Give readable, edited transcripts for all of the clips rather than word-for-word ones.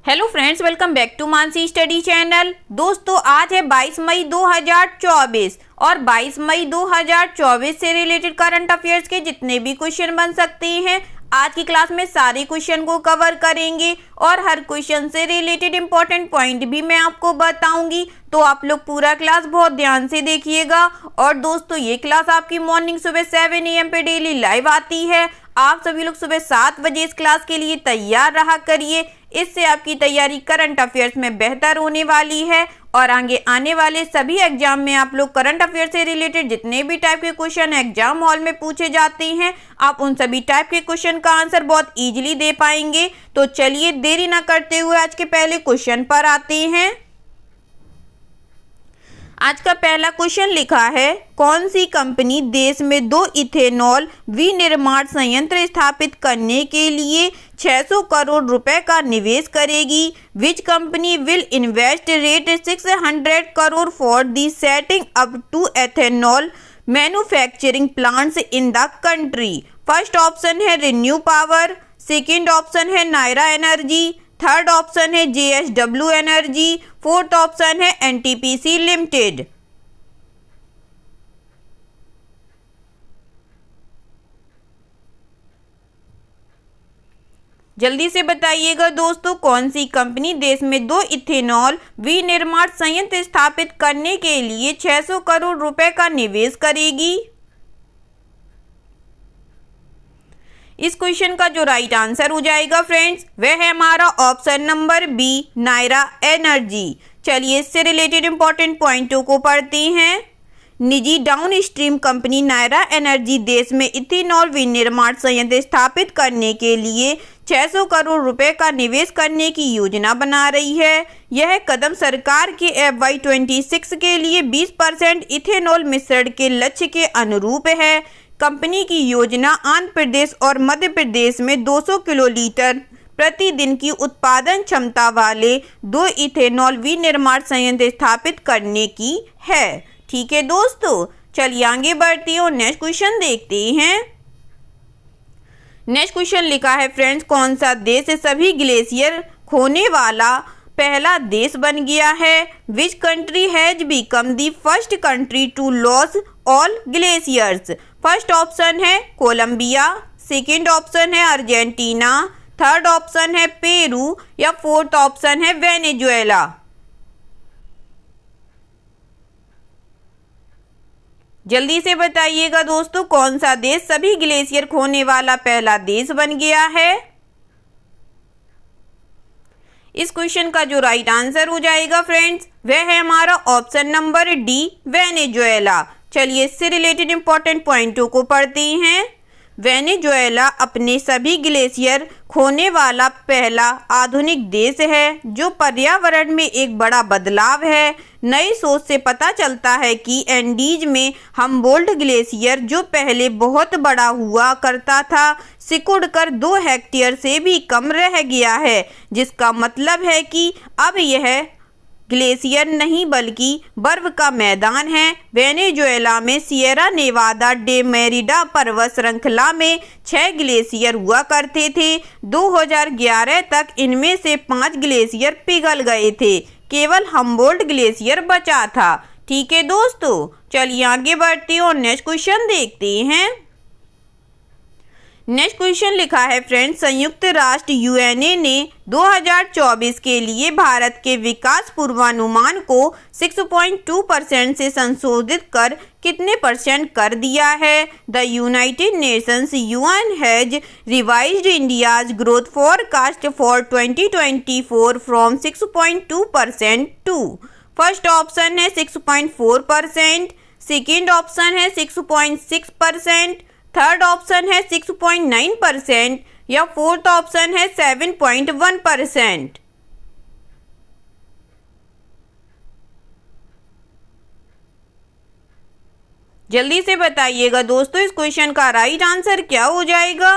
Hello friends, welcome back to Mansi study channel. दोस्तों, आज है 22 मई 2024 और 22 मई 2024 से रिलेटेड करंट अफेयर्स के जितने भी क्वेश्चन बन सकते हैं आज की क्लास में सारे क्वेश्चन को कवर करेंगे और हर क्वेश्चन से रिलेटेड इंपॉर्टेंट पॉइंट भी मैं आपको बताऊंगी। तो आप लोग पूरा क्लास बहुत ध्यान से देखिएगा। और दोस्तों, ये क्लास आपकी मॉर्निंग सुबह 7 AM पे डेली लाइव आती है। आप सभी लोग सुबह 7 बजे इस क्लास के लिए तैयार रहा करिए। इससे आपकी तैयारी करंट अफेयर्स में बेहतर होने वाली है और आगे आने वाले सभी एग्जाम में आप लोग करंट अफेयर से रिलेटेड जितने भी टाइप के क्वेश्चन एग्जाम हॉल में पूछे जाते हैं, आप उन सभी टाइप के क्वेश्चन का आंसर बहुत इजीली दे पाएंगे। तो चलिए देरी ना करते हुए आज के पहले क्वेश्चन पर आते हैं। आज का पहला क्वेश्चन लिखा है, कौन सी कंपनी देश में 2 इथेनॉल विनिर्माण संयंत्र स्थापित करने के लिए 600 करोड़ रुपए का निवेश करेगी? Which company will invest rate 600 crore for the setting up to ethanol manufacturing plants in the country? First option है रिन्यू पावर, सेकेंड ऑप्शन है नायरा एनर्जी, थर्ड ऑप्शन है JSW एनर्जी, फोर्थ ऑप्शन है NTPC लिमिटेड। जल्दी से बताइएगा दोस्तों, कौन सी company देश में 2 इथेनॉल विनिर्माण संयंत्र स्थापित करने के लिए 600 करोड़ रुपए का निवेश करेगी? इस क्वेश्चन का जो राइट आंसर हो जाएगा फ्रेंड्स, वह है हमारा option number B, Nayara Energy. चलिए इससे रिलेटेड इंपॉर्टेंट पॉइंटों को पढ़ते हैं। निजी डाउनस्ट्रीम कंपनी नायरा एनर्जी देश में इथेनॉल विनिर्माण संयंत्र स्थापित करने के लिए 600 करोड़ रुपए का निवेश करने की योजना बना रही है। यह कदम सरकार के FY26 के लिए 20% इथेनॉल मिश्रण के लक्ष्य के अनुरूप है। कंपनी की योजना आंध्र प्रदेश और मध्य प्रदेश में 200 किलोलीटर प्रतिदिन की उत्पादन क्षमता वाले 2 इथेनॉल विनिर्माण संयंत्र स्थापित करने की है। ठीक है दोस्तों, चलिए आगे बढ़ते हैं और नेक्स्ट क्वेश्चन देखते हैं। नेक्स्ट क्वेश्चन लिखा है फ्रेंड्स, कौन सा देश सभी ग्लेशियर खोने वाला पहला देश बन गया है? Which country has become the first country to loss all glaciers? First option है कोलंबिया, सेकेंड ऑप्शन है अर्जेंटीना, थर्ड ऑप्शन है पेरू या फोर्थ ऑप्शन है वेनेजुएला। जल्दी से बताइएगा दोस्तों, कौन सा देश सभी ग्लेशियर खोने वाला पहला देश बन गया है? इस क्वेश्चन का जो राइट आंसर हो जाएगा फ्रेंड्स, वह है हमारा ऑप्शन नंबर डी, वेनेजुएला। चलिए इससे रिलेटेड इंपॉर्टेंट पॉइंटों को पढ़ते हैं। वेनेजुएला अपने सभी ग्लेशियर खोने वाला पहला आधुनिक देश है, जो पर्यावरण में एक बड़ा बदलाव है। नई सोच से पता चलता है कि एंडीज में हम्बोल्ट ग्लेशियर, जो पहले बहुत बड़ा हुआ करता था, सिकुड़कर 2 हेक्टेयर से भी कम रह गया है, जिसका मतलब है कि अब यह ग्लेशियर नहीं बल्कि बर्फ का मैदान है। वेनेजुएला में सिएरा नेवादा डे मेरिडा पर्वत श्रृंखला में 6 ग्लेशियर हुआ करते थे। 2011 तक इनमें से 5 ग्लेशियर पिघल गए थे, केवल हम्बोल्ट ग्लेशियर बचा था। ठीक है दोस्तों, चलिए आगे बढ़ते हैं और नेक्स्ट क्वेश्चन देखते हैं। नेक्स्ट क्वेश्चन लिखा है फ्रेंड्स, संयुक्त राष्ट्र UNA ने 2024 के लिए भारत के विकास पूर्वानुमान को 6.2% से संशोधित कर कितने % कर दिया है? The United Nations UN has revised India's growth forecast for 2024 from 6.2% to. First option है 6.4%, सेकेंड ऑप्शन है 6.6%, थर्ड ऑप्शन है 6.9% या फोर्थ ऑप्शन है 7.1%। जल्दी से बताइएगा दोस्तों, इस क्वेश्चन का राइट आंसर क्या हो जाएगा?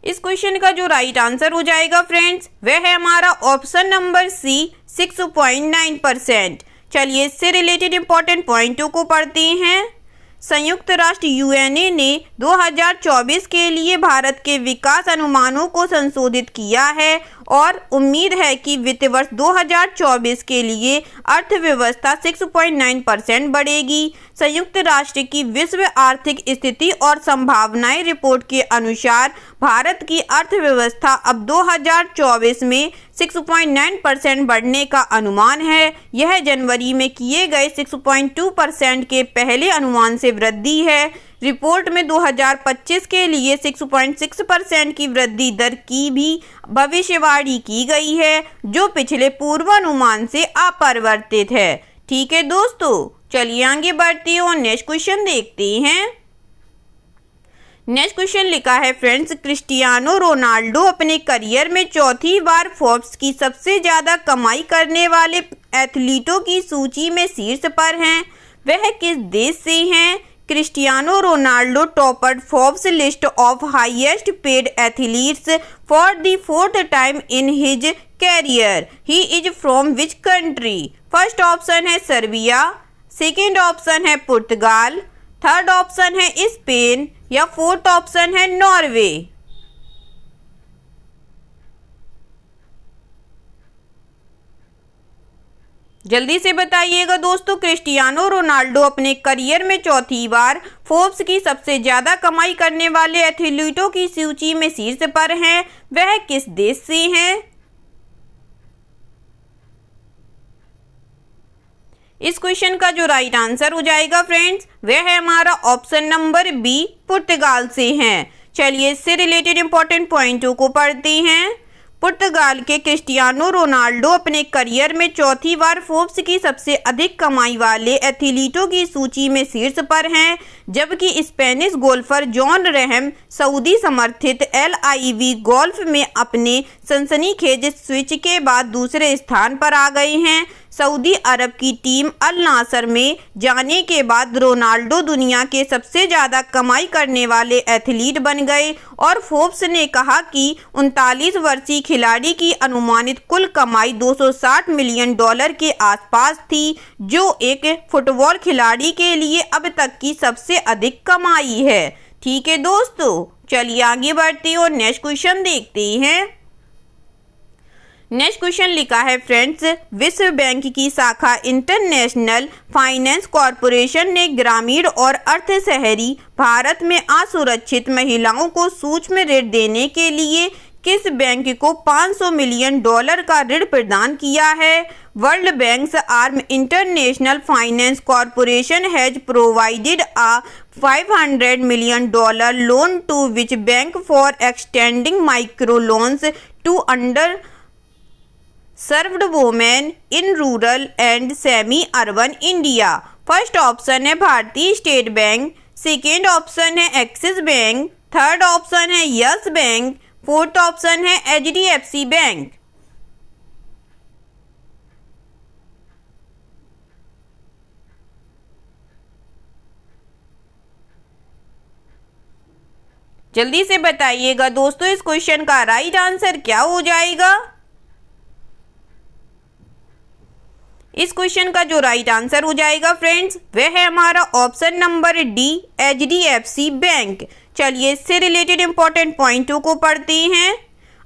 इस क्वेश्चन का जो राइट आंसर हो जाएगा फ्रेंड्स, वह है हमारा ऑप्शन नंबर सी, 6.9%। चलिए इससे रिलेटेड इंपॉर्टेंट पॉइंटों को पढ़ते हैं। संयुक्त राष्ट्र यूएनए ने 2024 के लिए भारत के विकास अनुमानों को संशोधित किया है और उम्मीद है कि वित्त वर्ष 2024 के लिए अर्थव्यवस्था 6.9% बढ़ेगी। संयुक्त राष्ट्र की विश्व आर्थिक स्थिति और संभावनाएं रिपोर्ट के अनुसार भारत की अर्थव्यवस्था अब 2024 में 6.9% बढ़ने का अनुमान है। यह जनवरी में किए गए 6.2% के पहले अनुमान से वृद्धि है। रिपोर्ट में 2025 के लिए 6.6% की वृद्धि दर की भी भविष्यवाणी की गई है, जो पिछले पूर्वानुमान से अपरिवर्तित है। ठीक है दोस्तों, चलिए आगे बढ़ते हैं और नेक्स्ट क्वेश्चन देखते हैं। नेक्स्ट क्वेश्चन लिखा है फ्रेंड्स, क्रिस्टियानो रोनाल्डो अपने करियर में चौथी बार फोर्ब्स की सबसे ज़्यादा कमाई करने वाले एथलीटों की सूची में शीर्ष पर हैं। वह किस देश से हैं? Cristiano Ronaldo topped Forbes list of highest paid athletes for the fourth time in his career. He is from which country? First option है सर्बिया, सेकेंड ऑप्शन है पुर्तगाल, थर्ड ऑप्शन है स्पेन या फोर्थ ऑप्शन है Norway. जल्दी से बताइएगा दोस्तों। क्रिस्टियानो रोनाल्डो अपने करियर में चौथी बार फोर्ब्स की सबसे ज्यादा कमाई करने वाले एथलीटों की सूची में शीर्ष पर हैं। वह किस देश से हैं? इस क्वेश्चन का जो राइट आंसर हो जाएगा फ्रेंड्स, वह है हमारा ऑप्शन नंबर बी, पुर्तगाल से हैं। चलिए इससे रिलेटेड इंपॉर्टेंट पॉइंटों को पढ़ते हैं। पुर्तगाल के क्रिस्टियानो रोनाल्डो अपने करियर में चौथी बार फोर्ब्स की सबसे अधिक कमाई वाले एथलीटों की सूची में शीर्ष पर हैं, जबकि स्पेनिश गोल्फर जॉन रहम सऊदी समर्थित LIV गोल्फ में अपने सनसनीखेज स्विच के बाद दूसरे स्थान पर आ गए हैं। सऊदी अरब की टीम अल नासर में जाने के बाद रोनाल्डो दुनिया के सबसे ज़्यादा कमाई करने वाले एथलीट बन गए और फोर्ब्स ने कहा कि 39 वर्षीय खिलाड़ी की अनुमानित कुल कमाई $260 मिलियन के आसपास थी, जो एक फुटबॉल खिलाड़ी के लिए अब तक की सबसे अधिक कमाई है। ठीक है दोस्तों, चलिए आगे बढ़ते हैं और नेक्स्ट क्वेश्चन देखते हैं। नेक्स्ट क्वेश्चन लिखा है फ्रेंड्स, विश्व बैंक की शाखा इंटरनेशनल फाइनेंस कॉरपोरेशन ने ग्रामीण और अर्ध शहरी भारत में असुरक्षित महिलाओं को सूक्ष्म ऋण देने के लिए किस बैंक को $500 मिलियन का ऋण प्रदान किया है? World Bank's arm International Finance Corporation has provided a $500 million loan to which bank for extending micro loans to underserved women in rural and semi urban India. First option है Bharatiya State Bank, second option है Axis Bank, third option है Yes Bank, fourth option है HDFC Bank. जल्दी से बताइएगा दोस्तों, इस question का राइट आंसर क्या हो जाएगा? इस क्वेश्चन का जो राइट आंसर हो जाएगा फ्रेंड्स, वह है हमारा option number D, HDFC bank. चलिए इससे रिलेटेड इंपॉर्टेंट पॉइंटों को पढ़ते हैं।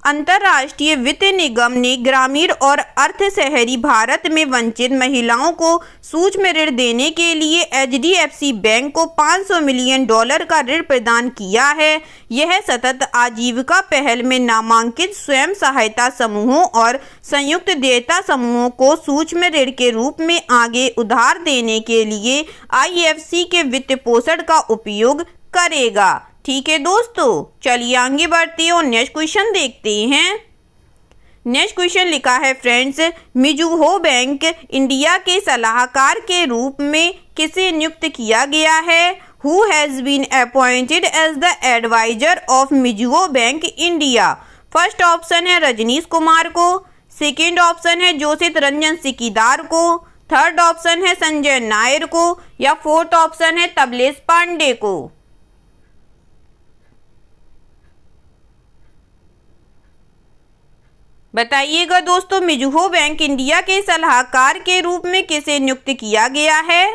अंतर्राष्ट्रीय वित्त निगम ने ग्रामीण और अर्ध शहरी भारत में वंचित महिलाओं को सूक्ष्म ऋण देने के लिए HDFC बैंक को $500 मिलियन का ऋण प्रदान किया है। यह सतत आजीविका पहल में नामांकित स्वयं सहायता समूहों और संयुक्त देयता समूहों को सूक्ष्म ऋण के रूप में आगे उधार देने के लिए IFC के वित्त पोषण का उपयोग करेगा। ठीक है दोस्तों, चलिए आगे बढ़ते हैं और नेक्स्ट क्वेश्चन देखते हैं। नेक्स्ट क्वेश्चन लिखा है फ्रेंड्स, मिजुहो बैंक इंडिया के सलाहकार के रूप में किसे नियुक्त किया गया है? Who has been appointed as the adviser of Mizuho Bank India? First option है रजनीश कुमार को, सेकेंड ऑप्शन है जोशित रंजन सिकीदार को, थर्ड ऑप्शन है संजय नायर को या फोर्थ ऑप्शन है तबलेश पांडे को। बताइएगा दोस्तों, मिजुहो बैंक इंडिया के सलाहकार के रूप में किसे नियुक्त किया गया है?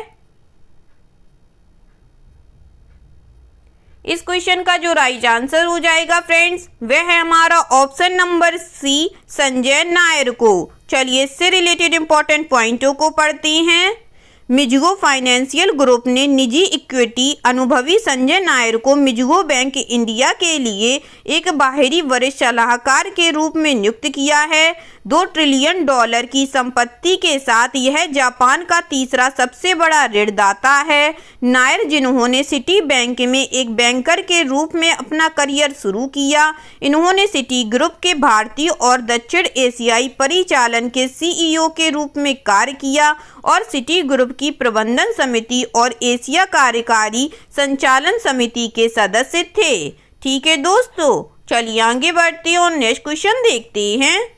इस क्वेश्चन का जो राइट आंसर हो जाएगा फ्रेंड्स, वह है हमारा option number C, Sanjay Nair को। चलिए इससे रिलेटेड इंपॉर्टेंट पॉइंटों को पढ़ते हैं। मिजुगो फाइनेंशियल ग्रुप ने निजी इक्विटी अनुभवी संजय नायर को मिजुगो बैंक इंडिया के लिए एक बाहरी वरिष्ठ सलाहकार के रूप में नियुक्त किया है। $2 ट्रिलियन की संपत्ति के साथ यह जापान का तीसरा सबसे बड़ा ऋणदाता है। नायर, जिन्होंने सिटी बैंक में एक बैंकर के रूप में अपना करियर शुरू किया, इन्होंने सिटी ग्रुप के भारतीय और दक्षिण एशियाई परिचालन के CEO के रूप में कार्य किया और सिटी ग्रुप की प्रबंधन समिति और एशिया कार्यकारी संचालन समिति के सदस्य थे। ठीक है दोस्तों, चलिए आगे बढ़ते हैं और नेक्स्ट क्वेश्चन देखते हैं।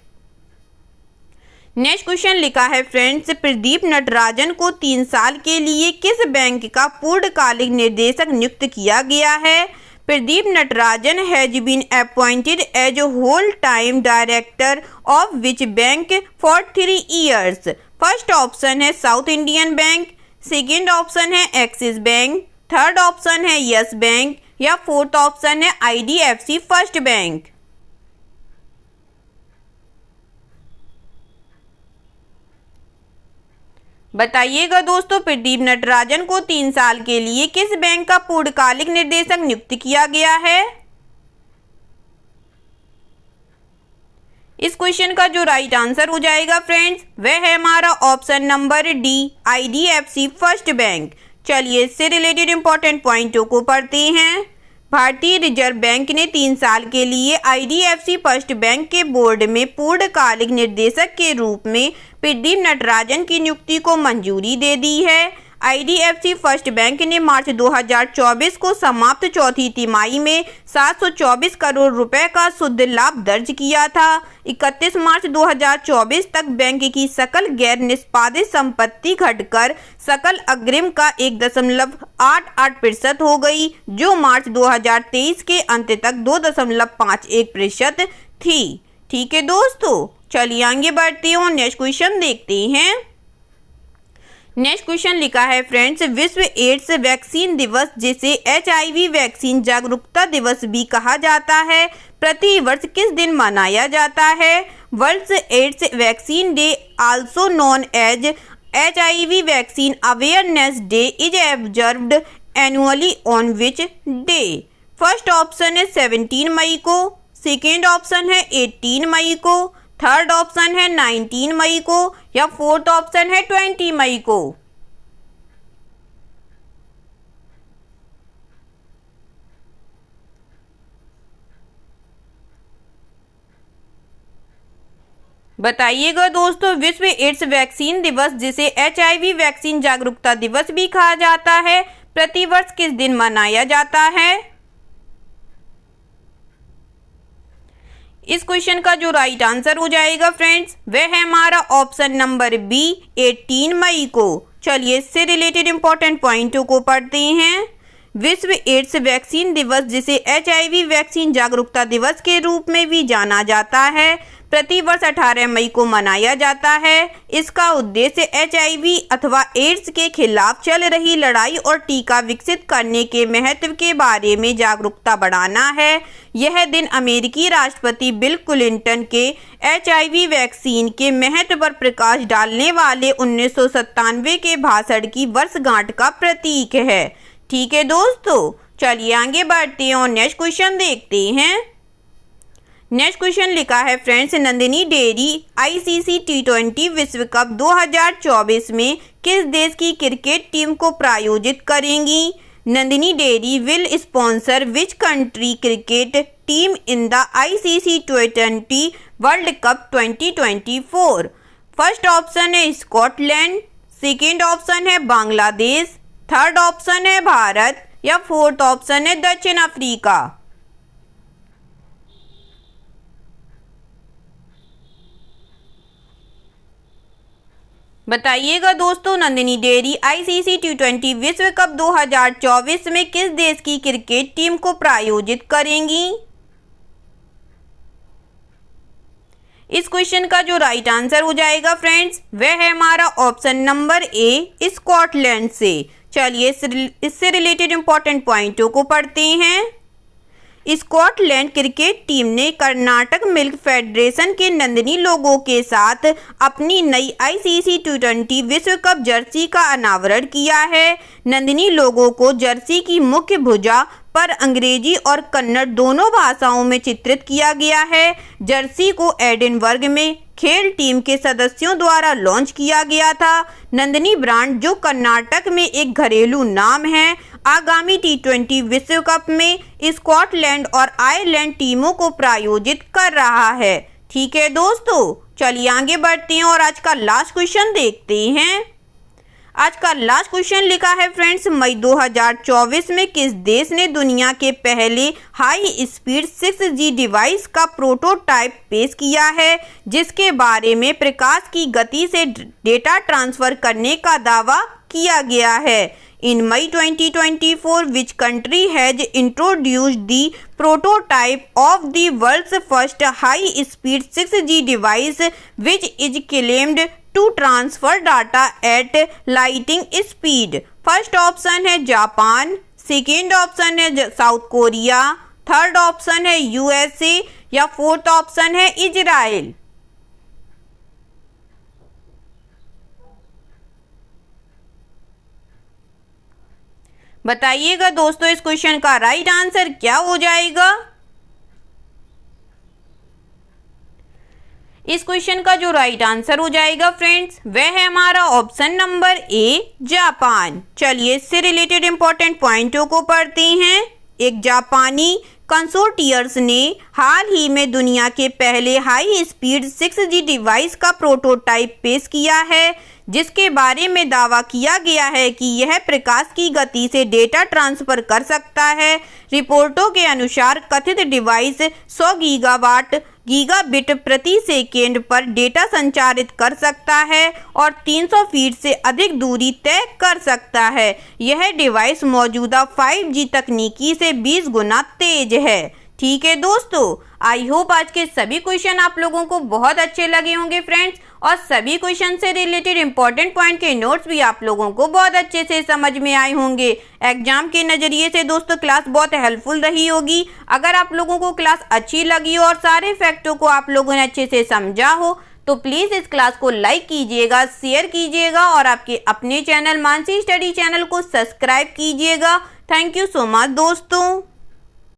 नेक्स्ट क्वेश्चन लिखा है फ्रेंड्स, प्रदीप नटराजन को 3 साल के लिए किस बैंक का पूर्णकालिक निर्देशक नियुक्त किया गया है? Pradeep Natarajan has been appointed as whole time director of which bank for 3 years? First option है South Indian Bank, second option है एक्सिस बैंक, थर्ड ऑप्शन है यस बैंक या फोर्थ ऑप्शन है IDFC फर्स्ट बैंक। बताइएगा दोस्तों, प्रदीप नटराजन को 3 साल के लिए किस बैंक का पूर्णकालिक निर्देशक नियुक्त किया गया है? इस क्वेश्चन का जो राइट आंसर हो जाएगा फ्रेंड्स, वह है हमारा option number D, IDFC First bank. चलिए इससे रिलेटेड इंपॉर्टेंट पॉइंटों को पढ़ते हैं। भारतीय रिजर्व बैंक ने 3 साल के लिए IDFC फर्स्ट बैंक के बोर्ड में पूर्णकालिक निर्देशक के रूप में प्रदीप नटराजन की नियुक्ति को मंजूरी दे दी है। IDFC फर्स्ट बैंक ने मार्च 2024 को समाप्त चौथी तिमाही में 724 करोड़ रुपए का शुद्ध लाभ दर्ज किया था। 31 मार्च 2024 तक बैंक की सकल गैर निष्पादित संपत्ति घटकर सकल अग्रिम का 1.88% हो गई, जो मार्च 2023 के अंत तक 2.51% थी। ठीक है दोस्तों, चलिए आगे बढ़ते हैं और नेक्स्ट क्वेश्चन देखते हैं। नेक्स्ट क्वेश्चन लिखा है फ्रेंड्स, विश्व एड्स वैक्सीन दिवस, जिसे HIV वैक्सीन जागरूकता दिवस भी कहा जाता है, प्रति वर्ष किस दिन मनाया जाता है? World AIDS vaccine day, also known as HIV vaccine awareness day, is observed annually on which day? First option है 17 मई को, सेकेंड ऑप्शन है 18 मई को, थर्ड ऑप्शन है 19 मई को या फोर्थ ऑप्शन है 20 मई को। बताइएगा दोस्तों, विश्व एड्स वैक्सीन दिवस, जिसे HIV वैक्सीन जागरूकता दिवस भी कहा जाता है, प्रतिवर्ष किस दिन मनाया जाता है? इस क्वेश्चन का जो राइट आंसर हो जाएगा फ्रेंड्स, वह है हमारा ऑप्शन नंबर बी, 18 मई को। चलिए इससे रिलेटेड इंपॉर्टेंट पॉइंटों को पढ़ते हैं। विश्व एड्स वैक्सीन दिवस, जिसे HIV वैक्सीन जागरूकता दिवस के रूप में भी जाना जाता है, प्रतिवर्ष 18 मई को मनाया जाता है। इसका उद्देश्य HIV अथवा एड्स के खिलाफ चल रही लड़ाई और टीका विकसित करने के महत्व के बारे में जागरूकता बढ़ाना है। यह दिन अमेरिकी राष्ट्रपति बिल क्लिंटन के HIV वैक्सीन के महत्व पर प्रकाश डालने वाले 1997 के भाषण की वर्षगांठ का प्रतीक है। ठीक है दोस्तों, चलिए आगे बढ़ते हैं और नेक्स्ट क्वेश्चन देखते हैं। नेक्स्ट क्वेश्चन लिखा है friends, Nandini dairy ICC T20 विश्व कप 2024 में किस देश की क्रिकेट टीम को प्रायोजित करेंगी? Nandini dairy will sponsor which country cricket team in the ICC T20 world cup 2024? First option है स्कॉटलैंड, सेकेंड ऑप्शन है बांग्लादेश, थर्ड ऑप्शन है भारत या फोर्थ ऑप्शन है दक्षिण अफ्रीका। बताइएगा दोस्तों, नंदिनी डेयरी ICC T20 विश्व कप 2024 में किस देश की क्रिकेट टीम को प्रायोजित करेंगी? इस क्वेश्चन का जो राइट आंसर हो जाएगा फ्रेंड्स, वह है हमारा ऑप्शन नंबर ए, स्कॉटलैंड से। चलिए इससे रिलेटेड इंपॉर्टेंट पॉइंटों को पढ़ते हैं। स्कॉटलैंड क्रिकेट टीम ने कर्नाटक मिल्क फेडरेशन के नंदिनी लोगो के साथ अपनी नई आईसीसी T20 विश्व कप जर्सी का अनावरण किया है। नंदिनी लोगो को जर्सी की मुख्य भुजा पर अंग्रेजी और कन्नड़ दोनों भाषाओं में चित्रित किया गया है। जर्सी को एडिनबर्ग में खेल टीम के सदस्यों द्वारा लॉन्च किया गया था। नंदिनी ब्रांड, जो कर्नाटक में एक घरेलू नाम है, आगामी T20 विश्व कप में स्कॉटलैंड और आयरलैंड टीमों को प्रायोजित कर रहा है। ठीक है दोस्तों, चलिए आगे बढ़ते हैं और आज का लास्ट क्वेश्चन देखते हैं। आज का लास्ट क्वेश्चन लिखा है फ्रेंड्स, मई 2024 में किस देश ने दुनिया के पहले हाई स्पीड 6G डिवाइस का प्रोटोटाइप पेश किया है, जिसके बारे में प्रकाश की गति से डेटा ट्रांसफर करने का दावा किया गया है। In May 2024, which country has introduced the prototype of the world's first high-speed 6G device, which is claimed to transfer data at lightning speed? First option है जापान, सेकेंड ऑप्शन है south Korea, third option है USA या fourth option है Israel. बताइएगा दोस्तों इस question का right answer क्या हो जाएगा। इस क्वेश्चन का जो राइट आंसर हो जाएगा फ्रेंड्स, वह है हमारा ऑप्शन नंबर ए, जापान। चलिए इससे रिलेटेड इंपॉर्टेंट पॉइंटों को पढ़ते हैं। एक जापानी कंसोर्टियर्स ने हाल ही में दुनिया के पहले हाई स्पीड 6G डिवाइस का प्रोटोटाइप पेश किया है, जिसके बारे में दावा किया गया है कि यह प्रकाश की गति से डेटा ट्रांसफर कर सकता है। रिपोर्टों के अनुसार कथित डिवाइस 100 गीगाबिट प्रति सेकेंड पर डेटा संचारित कर सकता है और 300 फीट से अधिक दूरी तय कर सकता है। यह डिवाइस मौजूदा 5G तकनीकी से 20 गुना तेज है। ठीक है दोस्तों, आई होप आज के सभी क्वेश्चन आप लोगों को बहुत अच्छे लगे होंगे फ्रेंड्स, और सभी क्वेश्चन से रिलेटेड इंपॉर्टेंट पॉइंट के नोट्स भी आप लोगों को बहुत अच्छे से समझ में आए होंगे। एग्जाम के नज़रिए से दोस्तों क्लास बहुत हेल्पफुल रही होगी। अगर आप लोगों को क्लास अच्छी लगी हो और सारे फैक्टों को आप लोगों ने अच्छे से समझा हो तो प्लीज़ इस क्लास को लाइक कीजिएगा, शेयर कीजिएगा और आपके अपने चैनल मानसी स्टडी चैनल को सब्सक्राइब कीजिएगा। थैंक यू सो मच दोस्तों।